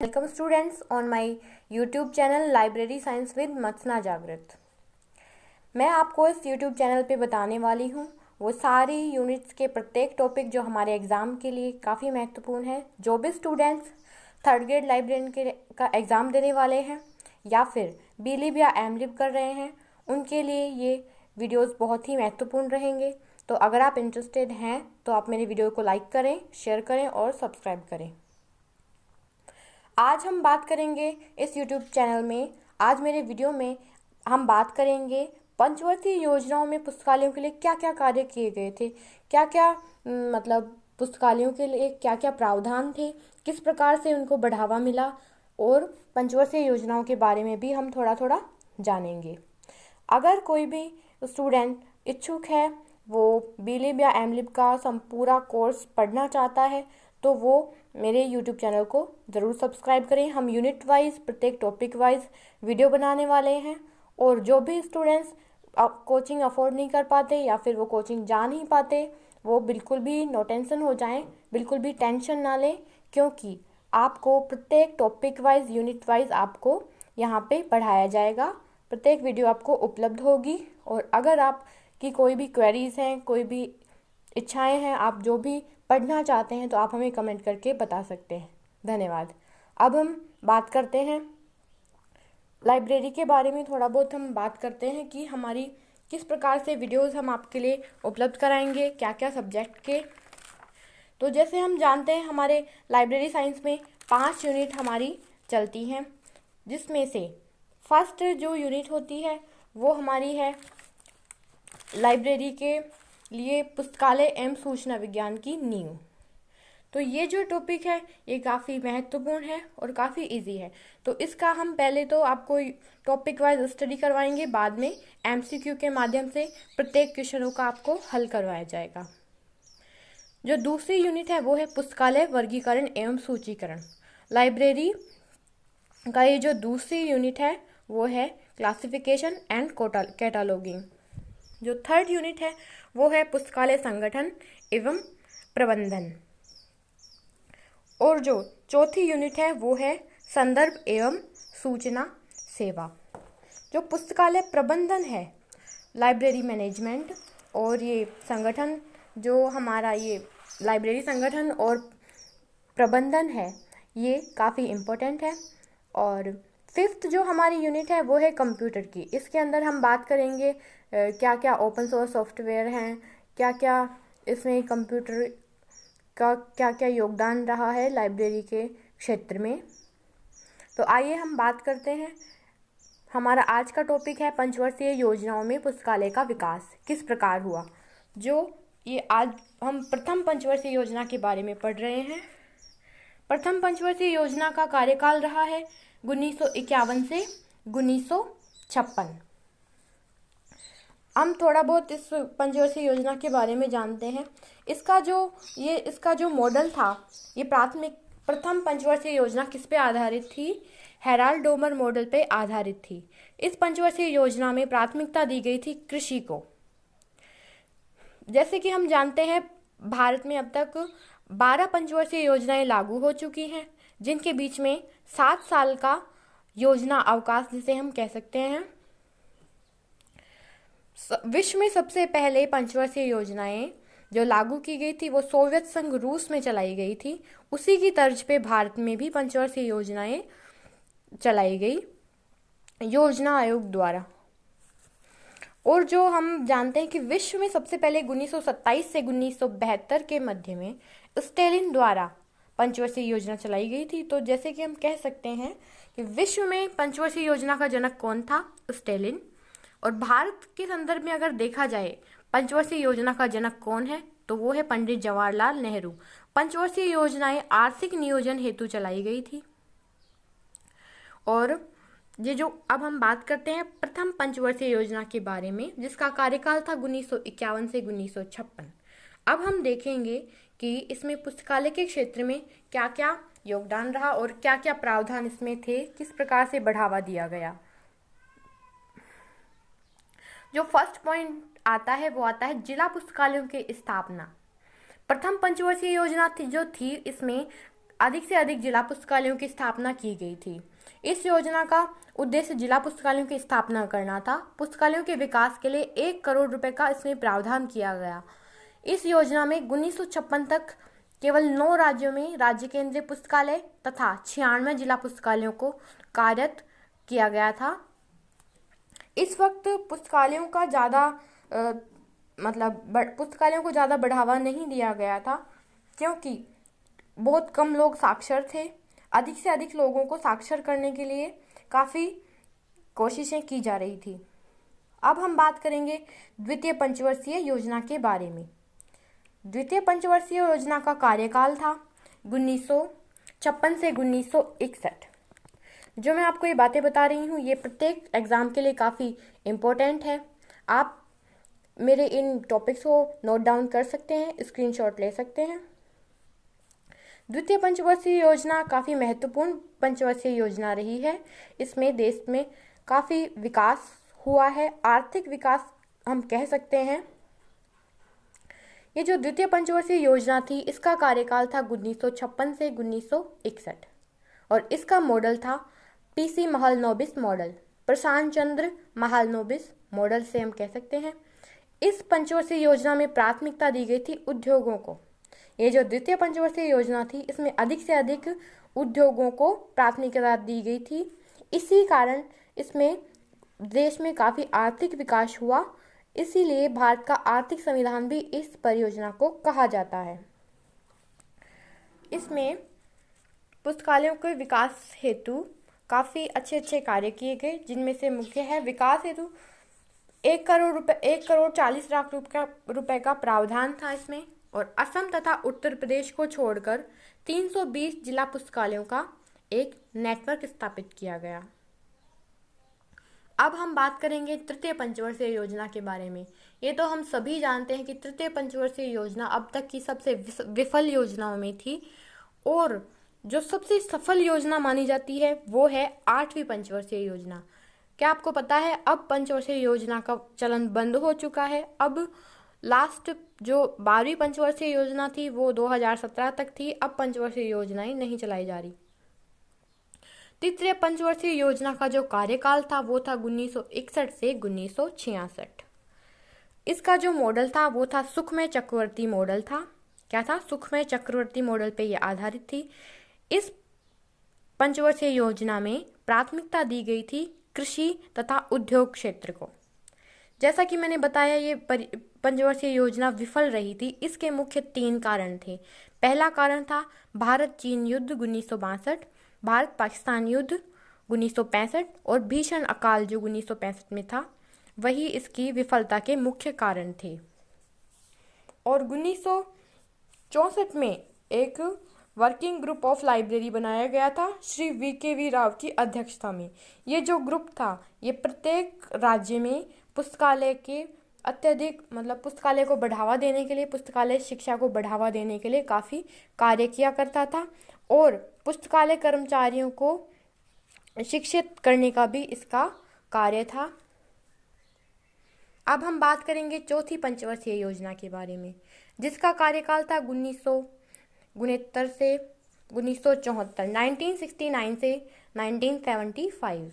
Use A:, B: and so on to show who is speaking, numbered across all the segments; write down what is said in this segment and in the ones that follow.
A: Welcome students on my YouTube channel library science with मत्सना जागृत। मैं आपको इस YouTube चैनल पे बताने वाली हूँ वो सारी यूनिट्स के प्रत्येक टॉपिक जो हमारे एग्ज़ाम के लिए काफ़ी महत्वपूर्ण है। जो भी स्टूडेंट्स थर्ड ग्रेड लाइब्रेरियन का एग्ज़ाम देने वाले हैं या फिर बीलिब या एमलिब कर रहे हैं उनके लिए ये वीडियोस बहुत ही महत्वपूर्ण रहेंगे। तो अगर आप इंटरेस्टेड हैं तो आप मेरे वीडियो को लाइक करें, शेयर करें और सब्सक्राइब करें। आज हम बात करेंगे इस YouTube चैनल में, आज मेरे वीडियो में हम बात करेंगे पंचवर्षीय योजनाओं में पुस्तकालयों के लिए क्या क्या कार्य किए गए थे, क्या क्या मतलब पुस्तकालयों के लिए क्या क्या प्रावधान थे, किस प्रकार से उनको बढ़ावा मिला और पंचवर्षीय योजनाओं के बारे में भी हम थोड़ा थोड़ा जानेंगे। अगर कोई भी स्टूडेंट इच्छुक है वो बीलिब या एमलिब का पूरा कोर्स पढ़ना चाहता है तो वो मेरे YouTube चैनल को ज़रूर सब्सक्राइब करें। हम यूनिट वाइज प्रत्येक टॉपिक वाइज वीडियो बनाने वाले हैं और जो भी स्टूडेंट्स कोचिंग अफोर्ड नहीं कर पाते या फिर वो कोचिंग जा नहीं पाते वो बिल्कुल भी नो टेंशन हो जाएं, बिल्कुल भी टेंशन ना लें, क्योंकि आपको प्रत्येक टॉपिक वाइज यूनिट वाइज आपको यहाँ पे पढ़ाया जाएगा। प्रत्येक वीडियो आपको उपलब्ध होगी और अगर आपकी कोई भी क्वेरीज हैं, कोई भी इच्छाएं हैं, आप जो भी पढ़ना चाहते हैं तो आप हमें कमेंट करके बता सकते हैं। धन्यवाद। अब हम बात करते हैं लाइब्रेरी के बारे में, थोड़ा बहुत हम बात करते हैं कि हमारी किस प्रकार से वीडियोस हम आपके लिए उपलब्ध कराएंगे, क्या क्या सब्जेक्ट के। तो जैसे हम जानते हैं हमारे लाइब्रेरी साइंस में 5 यूनिट हमारी चलती हैं, जिसमें से फर्स्ट जो यूनिट होती है वो हमारी है लाइब्रेरी के लिए पुस्तकालय एवं सूचना विज्ञान की नींव। तो ये जो टॉपिक है ये काफ़ी महत्वपूर्ण है और काफ़ी इजी है। तो इसका हम पहले तो आपको टॉपिक वाइज स्टडी करवाएंगे, बाद में एमसीक्यू के माध्यम से प्रत्येक क्वेश्चनों का आपको हल करवाया जाएगा। जो दूसरी यूनिट है वो है पुस्तकालय वर्गीकरण एवं सूचीकरण। लाइब्रेरी का ये जो दूसरी यूनिट है वो है क्लासिफिकेशन एंड कैटालॉगिंग। जो थर्ड यूनिट है वो है पुस्तकालय संगठन एवं प्रबंधन और जो चौथी यूनिट है वो है संदर्भ एवं सूचना सेवा। जो पुस्तकालय प्रबंधन है, लाइब्रेरी मैनेजमेंट, और ये संगठन जो हमारा ये लाइब्रेरी संगठन और प्रबंधन है ये काफ़ी इम्पोर्टेंट है। और फिफ्थ जो हमारी यूनिट है वो है कंप्यूटर की। इसके अंदर हम बात करेंगे क्या क्या ओपन सोर्स सॉफ्टवेयर हैं, क्या क्या इसमें कंप्यूटर का क्या क्या योगदान रहा है लाइब्रेरी के क्षेत्र में। तो आइए हम बात करते हैं। हमारा आज का टॉपिक है पंचवर्षीय योजनाओं में पुस्तकालय का विकास किस प्रकार हुआ। जो ये आज हम प्रथम पंचवर्षीय योजना के बारे में पढ़ रहे हैं। प्रथम पंचवर्षीय योजना का कार्यकाल रहा है 1951 से 1956। हम थोड़ा बहुत इस पंचवर्षीय योजना के बारे में जानते हैं। इसका जो मॉडल था, ये प्रथम पंचवर्षीय योजना किस पे आधारित थी? हेराल्ड डोमर मॉडल पे आधारित थी। इस पंचवर्षीय योजना में प्राथमिकता दी गई थी कृषि को। जैसे कि हम जानते हैं भारत में अब तक 12 पंचवर्षीय योजनाएं लागू हो चुकी हैं, जिनके बीच में 7 साल का योजना अवकाश जिसे हम कह सकते हैं। विश्व में सबसे पहले पंचवर्षीय योजनाएं जो लागू की गई थी वो सोवियत संघ रूस में चलाई गई थी। उसी की तर्ज पे भारत में भी पंचवर्षीय योजनाएं चलाई गई योजना आयोग द्वारा। और जो हम जानते हैं कि विश्व में सबसे पहले 1927 से 1972 के मध्य में स्टेलिन द्वारा पंचवर्षीय योजना चलाई गई थी। तो जैसे कि हम कह सकते हैं कि विश्व में पंचवर्षीय योजना का जनक कौन था? स्टेलिन। और भारत के संदर्भ में अगर देखा जाए पंचवर्षीय योजना का जनक कौन है तो वो है पंडित जवाहरलाल नेहरू। पंचवर्षीय योजनाएं आर्थिक नियोजन हेतु चलाई गई थी। और ये जो अब हम बात करते हैं प्रथम पंचवर्षीय योजना के बारे में, जिसका कार्यकाल था 1951 से 1956। अब हम देखेंगे कि इसमें पुस्तकालय के क्षेत्र में क्या क्या योगदान रहा और क्या क्या प्रावधान इसमें थे, किस प्रकार से बढ़ावा दिया गया। जो फर्स्ट पॉइंट आता है वो आता है जिला पुस्तकालयों की स्थापना। प्रथम पंचवर्षीय योजना थी इसमें अधिक से अधिक जिला पुस्तकालयों की स्थापना की गई थी। इस योजना का उद्देश्य जिला पुस्तकालयों की स्थापना करना था। पुस्तकालयों के विकास के लिए 1 करोड़ रुपए का इसमें प्रावधान किया गया। इस योजना में 1956 तक केवल 9 राज्यों में राज्य केंद्रीय पुस्तकालय तथा 96 जिला पुस्तकालयों को कार्यरत किया गया था। इस वक्त पुस्तकालयों का पुस्तकालयों को ज़्यादा बढ़ावा नहीं दिया गया था, क्योंकि बहुत कम लोग साक्षर थे। अधिक से अधिक लोगों को साक्षर करने के लिए काफ़ी कोशिशें की जा रही थी। अब हम बात करेंगे द्वितीय पंचवर्षीय योजना के बारे में। द्वितीय पंचवर्षीय योजना का कार्यकाल था 1956 से 1961। जो मैं आपको ये बातें बता रही हूँ, ये प्रत्येक एग्ज़ाम के लिए काफ़ी इम्पोर्टेंट है। आप मेरे इन टॉपिक्स को नोट डाउन कर सकते हैं, स्क्रीनशॉट ले सकते हैं। द्वितीय पंचवर्षीय योजना काफ़ी महत्वपूर्ण पंचवर्षीय योजना रही है। इसमें देश में काफ़ी विकास हुआ है, आर्थिक विकास हम कह सकते हैं। ये जो द्वितीय पंचवर्षीय योजना थी, इसका कार्यकाल था 1956 से 1961 और इसका मॉडल था पीसी महालनोबिस मॉडल, प्रशांत चंद्र महालनोबिस मॉडल से हम कह सकते हैं। इस पंचवर्षीय योजना में प्राथमिकता दी गई थी उद्योगों को। ये जो द्वितीय पंचवर्षीय योजना थी, इसमें अधिक से अधिक उद्योगों को प्राथमिकता दी गई थी। इसी कारण इसमें देश में काफ़ी आर्थिक विकास हुआ। इसीलिए भारत का आर्थिक संविधान भी इस परियोजना को कहा जाता है। इसमें पुस्तकालयों के विकास हेतु काफ़ी अच्छे अच्छे कार्य किए गए, जिनमें से मुख्य है विकास हेतु 1 करोड़ 40 लाख रुपए का प्रावधान था इसमें, और असम तथा उत्तर प्रदेश को छोड़कर 320 जिला पुस्तकालयों का एक नेटवर्क स्थापित किया गया। अब हम बात करेंगे तृतीय पंचवर्षीय योजना के बारे में। ये तो हम सभी जानते हैं कि तृतीय पंचवर्षीय योजना अब तक की सबसे विफल योजनाओं में थी, और जो सबसे सफल योजना मानी जाती है वो है 8वीं पंचवर्षीय योजना। क्या आपको पता है, अब पंचवर्षीय योजना का चलन बंद हो चुका है। अब लास्ट जो 12वीं पंचवर्षीय योजना थी वो 2017 तक थी। अब पंचवर्षीय योजनाएं नहीं चलाई जा रही। तृतीय पंचवर्षीय योजना का जो कार्यकाल था वो था 1961 से 1966। इसका जो मॉडल था वो था सुखमय चक्रवर्ती मॉडल था। क्या था? सुखमय चक्रवर्ती मॉडल पे ये आधारित थी। इस पंचवर्षीय योजना में प्राथमिकता दी गई थी कृषि तथा उद्योग क्षेत्र को। जैसा कि मैंने बताया, ये पंचवर्षीय योजना विफल रही थी। इसके मुख्य 3 कारण थे। पहला कारण था भारत चीन युद्ध 1962, भारत पाकिस्तान युद्ध 1965 और भीषण अकाल जो 1965 में था, वही इसकी विफलता के मुख्य कारण थे। और 1964 में एक वर्किंग ग्रुप ऑफ लाइब्रेरी बनाया गया था श्री VKV राव की अध्यक्षता में। ये जो ग्रुप था, ये प्रत्येक राज्य में पुस्तकालय के पुस्तकालय को बढ़ावा देने के लिए, पुस्तकालय शिक्षा को बढ़ावा देने के लिए काफ़ी कार्य किया करता था, और पुस्तकालय कर्मचारियों को शिक्षित करने का भी इसका कार्य था। अब हम बात करेंगे चौथी पंचवर्षीय योजना के बारे में, जिसका कार्यकाल था 1969 से 1974, 1969 से 1975।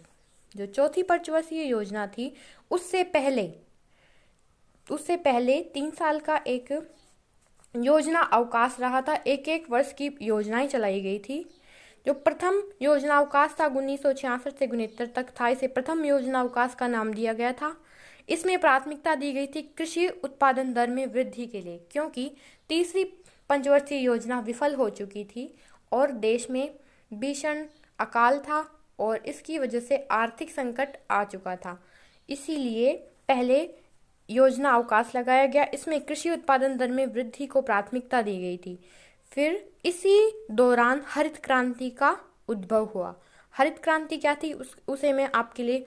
A: जो चौथी पंचवर्षीय योजना थी, उससे पहले 3 साल का एक योजना अवकाश रहा था। एक वर्ष की योजनाएं चलाई गई थी। जो प्रथम योजना अवकाश था 1966 से 1969 तक था, इसे प्रथम योजना अवकाश का नाम दिया गया था। इसमें प्राथमिकता दी गई थी कृषि उत्पादन दर में वृद्धि के लिए, क्योंकि तीसरी पंचवर्षीय योजना विफल हो चुकी थी और देश में भीषण अकाल था और इसकी वजह से आर्थिक संकट आ चुका था। इसीलिए पहले योजना अवकाश लगाया गया। इसमें कृषि उत्पादन दर में वृद्धि को प्राथमिकता दी गई थी। फिर इसी दौरान हरित क्रांति का उद्भव हुआ। हरित क्रांति क्या थी उसे मैं आपके लिए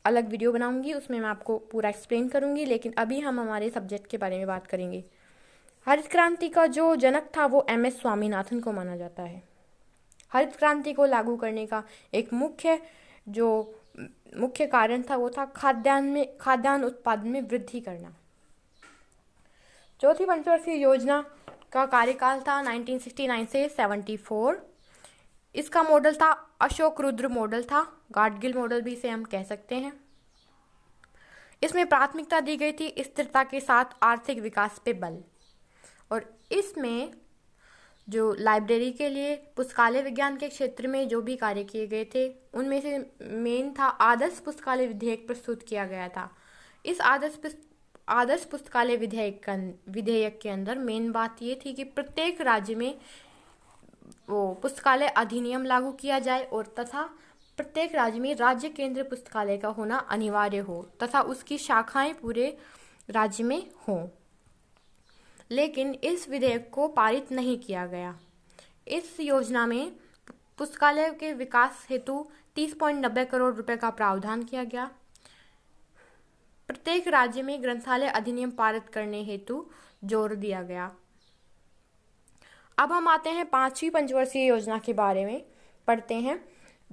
A: अलग वीडियो बनाऊंगी, उसमें मैं आपको पूरा एक्सप्लेन करूंगी, लेकिन अभी हम हमारे सब्जेक्ट के बारे में बात करेंगे। हरित क्रांति का जो जनक था वो MS स्वामीनाथन को माना जाता है। हरित क्रांति को लागू करने का एक मुख्य कारण था वो था खाद्यान्न उत्पादन में वृद्धि करना। चौथी पंचवर्षीय योजना का कार्यकाल था 1969 से 74। इसका मॉडल था अशोक रुद्र मॉडल था, गाडगिल मॉडल भी इसे हम कह सकते हैं। इसमें प्राथमिकता दी गई थी स्थिरता के साथ आर्थिक विकास पे बल। और इसमें जो लाइब्रेरी के लिए पुस्तकालय विज्ञान के क्षेत्र में जो भी कार्य किए गए थे उनमें से मेन था आदर्श पुस्तकालय विधेयक प्रस्तुत किया गया था। इस आदर्श पुस्तकालय विधेयक के अंदर मेन बात ये थी कि प्रत्येक राज्य में वो पुस्तकालय अधिनियम लागू किया जाए और तथा प्रत्येक राज्य में राज्य केंद्रीय पुस्तकालय का होना अनिवार्य हो तथा उसकी शाखाएं पूरे राज्य में हों। लेकिन इस विधेयक को पारित नहीं किया गया। इस योजना में पुस्तकालय के विकास हेतु 30.90 करोड़ रुपए का प्रावधान किया गया। प्रत्येक राज्य में ग्रंथालय अधिनियम पारित करने हेतु जोर दिया गया। अब हम आते हैं 5वीं पंचवर्षीय योजना के बारे में पढ़ते हैं,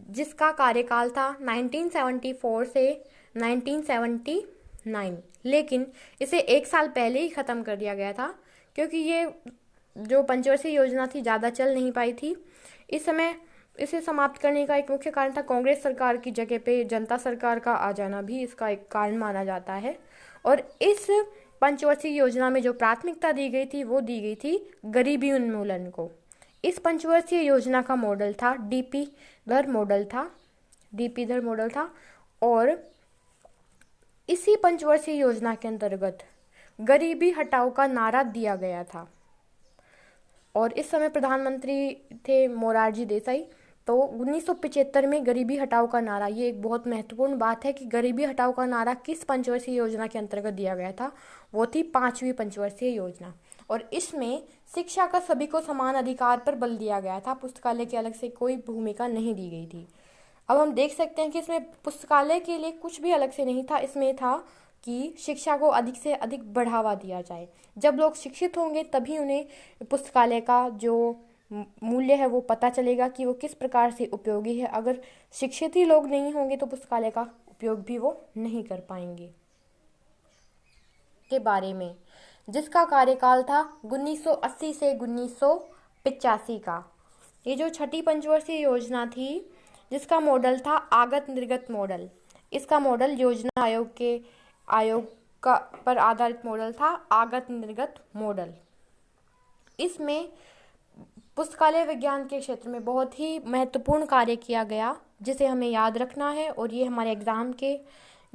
A: जिसका कार्यकाल था 1974 से 1979, लेकिन इसे एक साल पहले ही ख़त्म कर दिया गया था क्योंकि ये जो पंचवर्षीय योजना थी ज़्यादा चल नहीं पाई थी। इस समय इसे समाप्त करने का एक मुख्य कारण था कांग्रेस सरकार की जगह पे जनता सरकार का आ जाना, भी इसका एक कारण माना जाता है। और इस पंचवर्षीय योजना में जो प्राथमिकता दी गई थी वो दी गई थी गरीबी उन्मूलन को। इस पंचवर्षीय योजना का मॉडल था डीपी धर मॉडल था और इसी पंचवर्षीय योजना के अंतर्गत गरीबी हटाओ का नारा दिया गया था। और इस समय प्रधानमंत्री थे मोरारजी देसाई। तो 1975 में गरीबी हटाओ का नारा, ये एक बहुत महत्वपूर्ण बात है कि गरीबी हटाओ का नारा किस पंचवर्षीय योजना के अंतर्गत दिया गया था, वो थी 5वीं पंचवर्षीय योजना। और इसमें शिक्षा का सभी को समान अधिकार पर बल दिया गया था, पुस्तकालय की अलग से कोई भूमिका नहीं दी गई थी। अब हम देख सकते हैं कि इसमें पुस्तकालय के लिए कुछ भी अलग से नहीं था, इसमें था कि शिक्षा को अधिक से अधिक बढ़ावा दिया जाए। जब लोग शिक्षित होंगे तभी उन्हें पुस्तकालय का जो मूल्य है वो पता चलेगा कि वो किस प्रकार से उपयोगी है। अगर शिक्षित ही लोग नहीं होंगे तो पुस्तकालय का उपयोग भी वो नहीं कर पाएंगे। के बारे में जिसका कार्यकाल था 1980 से 1985 का, ये जो छठी पंचवर्षीय योजना थी जिसका मॉडल था आगत निर्गत मॉडल। इसका मॉडल योजना आयोग का पर आधारित मॉडल था, आगत निर्गत मॉडल। इसमें पुस्तकालय विज्ञान के क्षेत्र में बहुत ही महत्वपूर्ण कार्य किया गया जिसे हमें याद रखना है और ये हमारे एग्जाम के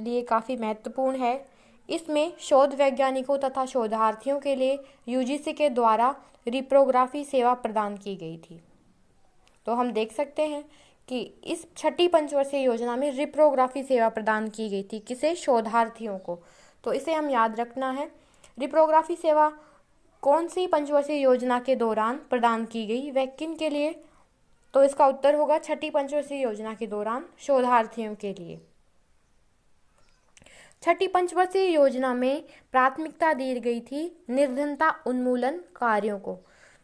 A: लिए काफ़ी महत्वपूर्ण है। इसमें शोध वैज्ञानिकों तथा शोधार्थियों के लिए यूजीसी के द्वारा रिप्रोग्राफी सेवा प्रदान की गई थी। तो हम देख सकते हैं कि इस छठी पंचवर्षीय योजना में रिप्रोग्राफी सेवा प्रदान की गई थी, किसे? शोधार्थियों को। तो इसे हम याद रखना है। रिप्रोग्राफी सेवा कौन सी पंचवर्षीय योजना के दौरान प्रदान की गई, वह किन के लिए? तो इसका उत्तर होगा छठी पंचवर्षीय योजना के दौरान शोधार्थियों के लिए। छठी पंचवर्षीय योजना में प्राथमिकता दी गई थी निर्धनता उन्मूलन कार्यों को।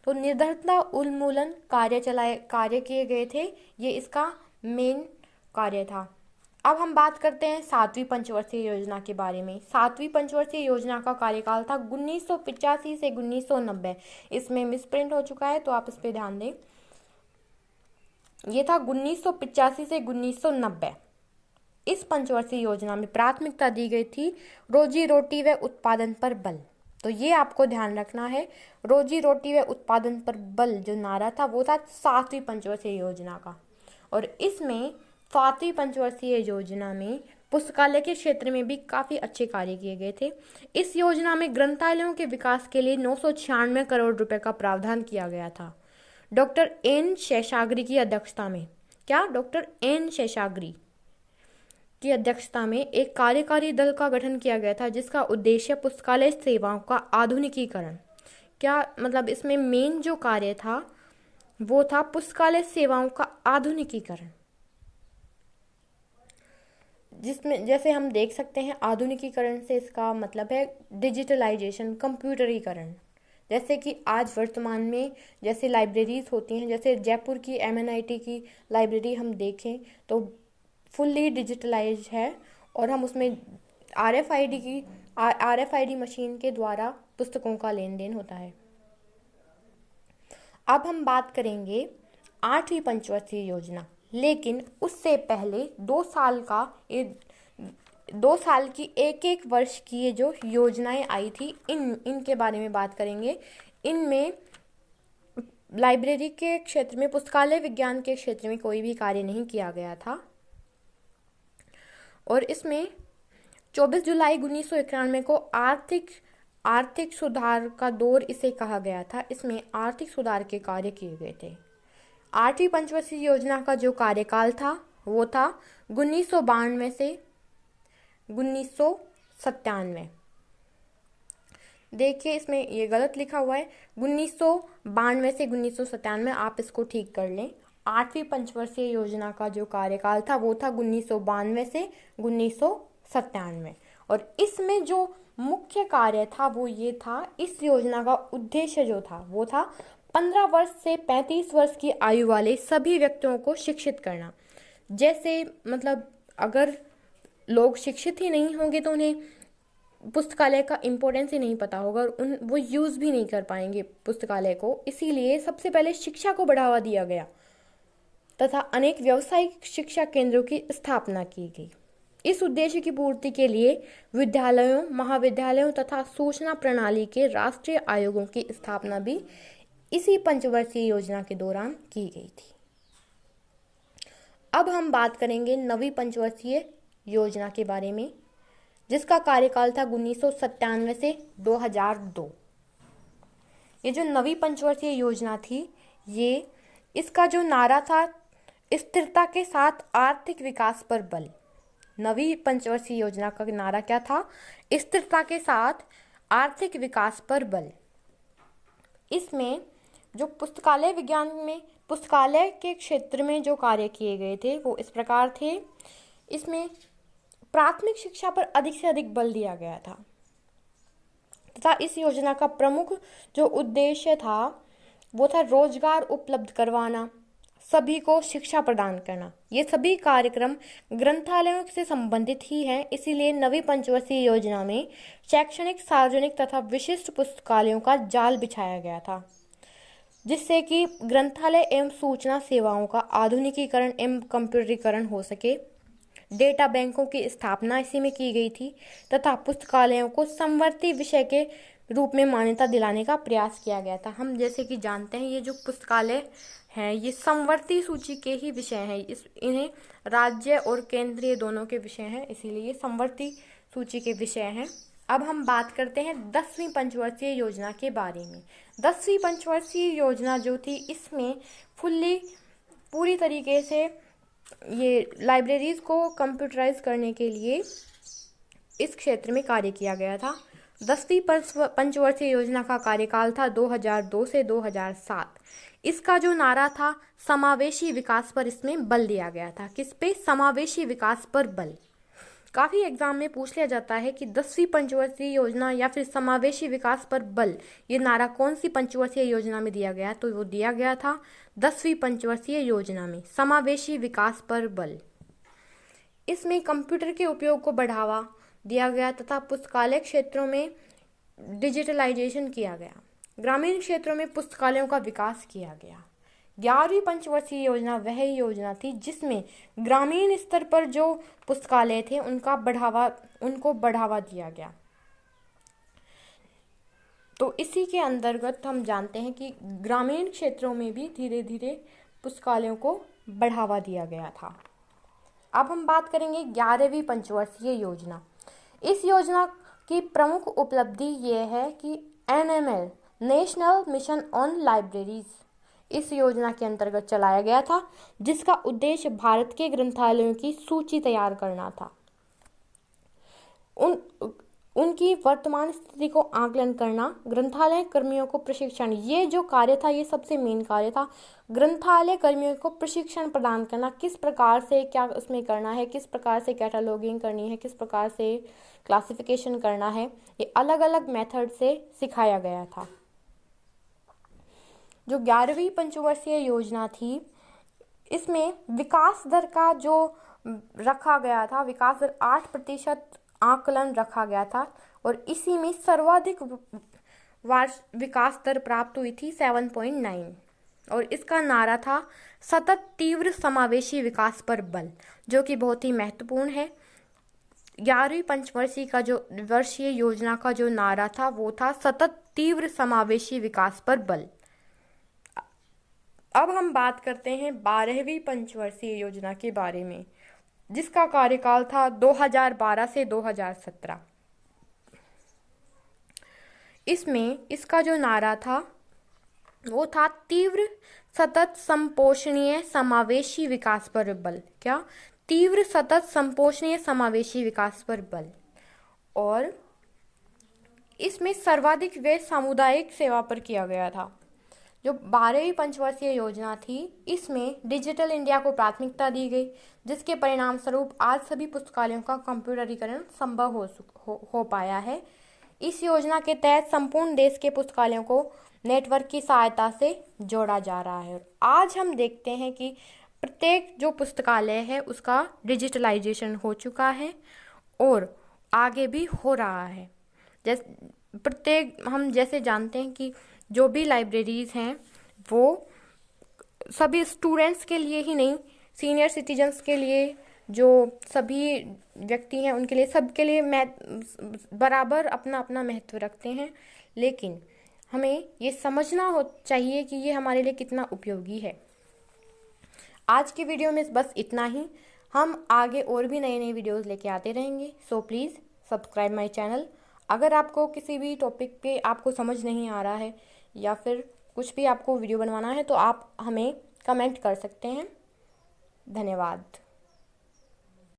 A: तो निर्धनता उन्मूलन कार्य किए गए थे, ये इसका मेन कार्य था। अब हम बात करते हैं 7वीं पंचवर्षीय योजना के बारे में। 7वीं पंचवर्षीय योजना का कार्यकाल था 1985 से 1990। इसमें मिसप्रिंट हो चुका है तो आप इस पे ध्यान दें। ये था 1985 से 1990। इस पंचवर्षीय योजना में प्राथमिकता दी गई थी रोजी रोटी व उत्पादन पर बल। तो ये आपको ध्यान रखना है, रोजी रोटी व उत्पादन पर बल जो नारा था वो था 7वीं पंचवर्षीय योजना का। और इसमें 7वीं पंचवर्षीय योजना में पुस्तकालय के क्षेत्र में भी काफ़ी अच्छे कार्य किए गए थे। इस योजना में ग्रंथालयों के विकास के लिए 996 करोड़ रुपए का प्रावधान किया गया था। डॉक्टर एन शेषागिरी की अध्यक्षता में, क्या? डॉक्टर एन शेषागिरी की अध्यक्षता में एक कार्यकारी दल का गठन किया गया था जिसका उद्देश्य पुस्तकालय सेवाओं का आधुनिकीकरण। क्या मतलब इसमें मेन जो कार्य था वो था पुस्तकालय सेवाओं का आधुनिकीकरण, जिसमें जैसे हम देख सकते हैं आधुनिकीकरण से इसका मतलब है डिजिटलाइजेशन, कंप्यूटरीकरण। जैसे कि आज वर्तमान में जैसे लाइब्रेरीज होती हैं, जैसे जयपुर की MNIT की लाइब्रेरी हम देखें तो फुल्ली डिजिटलाइज है और हम उसमें RFID मशीन के द्वारा पुस्तकों का लेन देन होता है। अब हम बात करेंगे 8वीं पंचवर्षीय योजना। लेकिन उससे पहले 2 साल की एक एक वर्ष की ये जो योजनाएं आई थी, इनके बारे में बात करेंगे। इनमें लाइब्रेरी के क्षेत्र में, पुस्तकालय विज्ञान के क्षेत्र में कोई भी कार्य नहीं किया गया था। और इसमें 24 जुलाई 1991 को आर्थिक सुधार का दौर इसे कहा गया था। इसमें आर्थिक सुधार के कार्य किए गए थे। 8वीं पंचवर्षीय योजना का जो कार्यकाल था वो था 1992 से 1997। देखिए इसमें ये गलत लिखा हुआ है, 1992 से 1997, आप इसको ठीक कर लें। 8वीं पंचवर्षीय योजना का जो कार्यकाल था वो था 1992 से 1997। और इसमें जो मुख्य कार्य था वो ये था, इस योजना का उद्देश्य जो था वो था 15 वर्ष से 35 वर्ष की आयु वाले सभी व्यक्तियों को शिक्षित करना। जैसे मतलब अगर लोग शिक्षित ही नहीं होंगे तो उन्हें पुस्तकालय का इम्पोर्टेंस ही नहीं पता होगा और वो यूज़ भी नहीं कर पाएंगे पुस्तकालय को। इसीलिए सबसे पहले शिक्षा को बढ़ावा दिया गया तथा अनेक व्यावसायिक शिक्षा केंद्रों की स्थापना की गई। इस उद्देश्य की पूर्ति के लिए विद्यालयों, महाविद्यालयों तथा सूचना प्रणाली के राष्ट्रीय आयोगों की स्थापना भी इसी पंचवर्षीय योजना के दौरान की गई थी। अब हम बात करेंगे नवीं पंचवर्षीय योजना के बारे में, जिसका कार्यकाल था 1997 से 2002। ये जो नवीं पंचवर्षीय योजना थी, इसका जो नारा था, स्थिरता के साथ आर्थिक विकास पर बल। नवीं पंचवर्षीय योजना का नारा क्या था? स्थिरता के साथ आर्थिक विकास पर बल। इसमें जो पुस्तकालय विज्ञान में, पुस्तकालय के क्षेत्र में जो कार्य किए गए थे वो इस प्रकार थे। इसमें प्राथमिक शिक्षा पर अधिक से अधिक बल दिया गया था तथा इस योजना का प्रमुख जो उद्देश्य था वो था रोजगार उपलब्ध करवाना, सभी को शिक्षा प्रदान करना। ये सभी कार्यक्रम ग्रंथालयों से संबंधित ही हैं। इसीलिए नवीं पंचवर्षीय योजना में शैक्षणिक, सार्वजनिक तथा विशिष्ट पुस्तकालयों का जाल बिछाया गया था, जिससे कि ग्रंथालय एवं सूचना सेवाओं का आधुनिकीकरण एवं कंप्यूटरीकरण हो सके। डेटा बैंकों की स्थापना इसी में की गई थी तथा पुस्तकालयों को समवर्ती विषय के रूप में मान्यता दिलाने का प्रयास किया गया था। हम जैसे कि जानते हैं, ये जो पुस्तकालय हैं ये समवर्ती सूची के ही विषय हैं। इन्हें राज्य और केंद्रीय दोनों के विषय हैं, इसीलिए पूरी सूची के विषय हैं। अब हम बात करते हैं 10वीं पंचवर्षीय योजना के बारे में। 10वीं पंचवर्षीय योजना जो थी, इसमें पूरी तरीके से ये लाइब्रेरीज को कंप्यूटराइज करने के लिए इस क्षेत्र में कार्य किया गया था। 10वीं पंचवर्षीय योजना का कार्यकाल था 2002 से 2007। इसका जो नारा था, समावेशी विकास पर इसमें बल दिया गया था। किस पे? समावेशी विकास पर बल। काफ़ी एग्जाम में पूछ लिया जाता है कि 10वीं पंचवर्षीय योजना या फिर समावेशी विकास पर बल, ये नारा कौन सी पंचवर्षीय योजना में दिया गया? तो वो दिया गया था 10वीं पंचवर्षीय योजना में, समावेशी विकास पर बल। इसमें कंप्यूटर के उपयोग को बढ़ावा दिया गया तथा पुस्तकालय क्षेत्रों में डिजिटलाइजेशन किया गया। ग्रामीण क्षेत्रों में पुस्तकालयों का विकास किया गया। 11वीं पंचवर्षीय योजना वह योजना थी जिसमें ग्रामीण स्तर पर जो पुस्तकालय थे उनको बढ़ावा दिया गया। तो इसी के अंतर्गत हम जानते हैं कि ग्रामीण क्षेत्रों में भी धीरे धीरे पुस्तकालयों को बढ़ावा दिया गया था। अब हम बात करेंगे 11वीं पंचवर्षीय योजना। इस योजना की प्रमुख उपलब्धि ये है कि NML, national mission on libraries, इस योजना के अंतर्गत चलाया गया था, जिसका उद्देश्य भारत के ग्रंथालयों की सूची तैयार करना था, उनकी वर्तमान स्थिति को आकलन करना, ग्रंथालय कर्मियों को प्रशिक्षण, ये जो कार्य था ये सबसे मेन कार्य था। ग्रंथालय कर्मियों को प्रशिक्षण प्रदान करना, किस प्रकार से क्या उसमें करना है, किस प्रकार से कैटलॉगिंग करनी है, किस प्रकार से क्लासिफिकेशन करना है, ये अलग अलग मेथड से सिखाया गया था। जो 11वीं पंचवर्षीय योजना थी, इसमें विकास दर का जो रखा गया था, विकास दर 8% आकलन रखा गया था और इसी में सर्वाधिक विकास दर प्राप्त हुई थी 7.9। और इसका नारा था सतत तीव्र समावेशी विकास पर बल, जो कि बहुत ही महत्वपूर्ण है। 11वीं पंचवर्षीय का जो वर्षीय योजना का जो नारा था वो था सतत तीव्र समावेशी विकास पर बल। अब हम बात करते हैं 12वीं पंचवर्षीय योजना के बारे में, जिसका कार्यकाल था 2012 से 2017। इसमें इसका जो नारा था वो था तीव्र सतत संपोषणीय समावेशी विकास पर बल। क्या? तीव्र सतत संपोषणीय समावेशी विकास पर बल। और इसमें सर्वाधिक व्यय सामुदायिक सेवा पर किया गया था। जो 12वीं पंचवर्षीय योजना थी, इसमें डिजिटल इंडिया को प्राथमिकता दी गई, जिसके परिणाम स्वरूप आज सभी पुस्तकालयों का कंप्यूटरीकरण संभव हो पाया है। इस योजना के तहत संपूर्ण देश के पुस्तकालयों को नेटवर्क की सहायता से जोड़ा जा रहा है। आज हम देखते हैं कि प्रत्येक जो पुस्तकालय है उसका डिजिटलाइजेशन हो चुका है और आगे भी हो रहा है। हम जैसे जानते हैं कि जो भी लाइब्रेरीज हैं वो सभी स्टूडेंट्स के लिए ही नहीं, सीनियर सिटीजन्स के लिए, जो सभी व्यक्ति हैं उनके लिए, सबके लिए बराबर अपना अपना महत्व रखते हैं। लेकिन हमें ये समझना चाहिए कि ये हमारे लिए कितना उपयोगी है। आज की वीडियो में बस इतना ही। हम आगे और भी नए नए वीडियोस लेके आते रहेंगे। So please subscribe my channel. अगर आपको किसी भी टॉपिक पे आपको समझ नहीं आ रहा है या फिर कुछ भी आपको वीडियो बनवाना है तो आप हमें कमेंट कर सकते हैं। धन्यवाद।